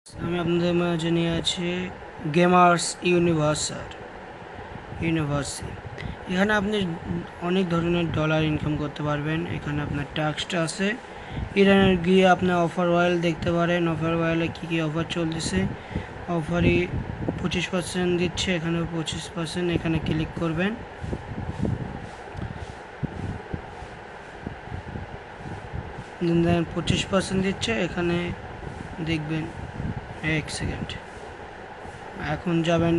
আমি আপনাদের মাঝে নিয়ে আছি গেমার্স ইউনিভার্সি। এখানে আপনি অনেক ধরনের ডলার ইনকাম করতে পারবেন। এখানে আপনার ট্যাক্সটা আছে। ইরানের গিয়ে আপনার অফার ওয়াইল দেখতে পারেন। অফার ওয়াইলে কী কী অফার চলতেছে। অফারই 25% দিচ্ছে, এখানে 25%। এখানে ক্লিক করবেন। দেন 25% দিচ্ছে, এখানে দেখবেন। এক সেকেন্ড, এখন যাবেন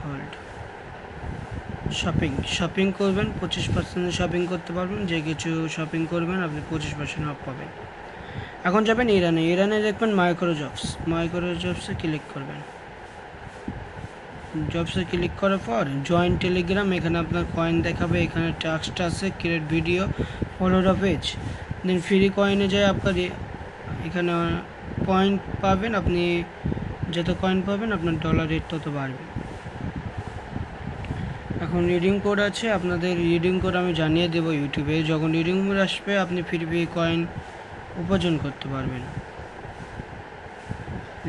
হোল্ড শপিং করবেন। 25% শপিং করতে পারবেন। যে কিছু শপিং করবেন আপনি 25% অফ পাবেন। এখন যাবেন ইরানে দেখবেন মাইক্রোজবসে ক্লিক করবেন। জবসে ক্লিক করার পর জয়েন টেলিগ্রাম, এখানে আপনার কয়েন দেখাবে। এখানে টাস্কটা আছে create video, follow the page. Then free কয়েনে যায় আপনার এখানে পয়েন্ট পাবেন। আপনি যত কয়েন পাবেন আপনার ডলার রেট তত বাড়বে। এখন রিডিং কোড আছে, আপনাদের রিডিং কোড আমি জানিয়ে দেবো ইউটিউবে। যখন রিডিং কোড আসবে আপনি ফ্রি কয়েন উপার্জন করতে পারবেন।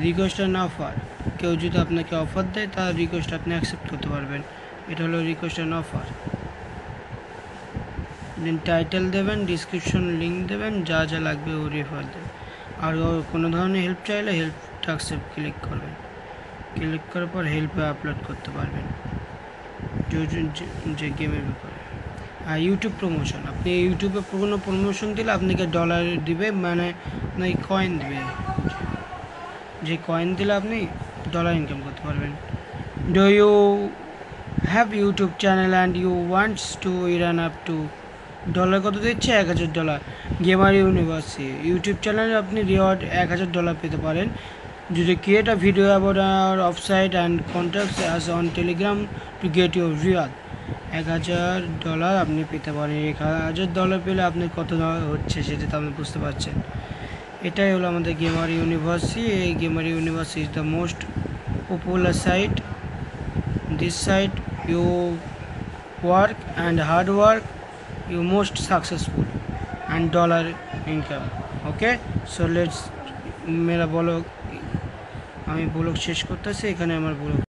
রিকোয়েস্ট অ্যান্ড অফার, কেউ যদি আপনাকে অফার দেয় তার রিকোয়েস্ট আপনি অ্যাকসেপ্ট করতে পারবেন। এটা হলো request and offer. Then title দেবেন, ডিসক্রিপশন লিঙ্ক দেবেন, যা যা লাগবে ও রেফার দেবেন। আর কোনো ধরনের হেল্প চাইলে হেল্প টাস্কে ক্লিক করবেন। ক্লিক করার পর হেল্পে আপলোড করতে পারবেন যে গেমের ব্যাপারে। আর ইউটিউব প্রমোশন, আপনি ইউটিউবে কোনো প্রমোশন দিলে আপনাকে ডলার দিবে, মানে আপনাকে কয়েন দিবে। যে কয়েন দিলে আপনি ডলার ইনকাম করতে পারবেন। Do you have YouTube channel and you wants to earn up to dollar কত দিচ্ছে? $1000। গেমার ইউনিভার্সিটি ইউটিউব চ্যানেলে আপনি রিওয়ার্ড $1000 পেতে পারেন যদি create a video about our website and contacts as on Telegram to get your reward. $1000 আপনি পেতে পারেন। $1000 পেলে আপনি কত হচ্ছে সেটা তো আপনি বুঝতে পারছেন। এটাই হলো আমাদের গেমার ইউনিভার্সিটি। এই gamer university is the most popular site. This site you work and hard work, you most successful and dollar income. Okay, so let's मेरा ब्लॉग আমি ব্লগ শেষ করতেছি। এখানে আমার ব্লগ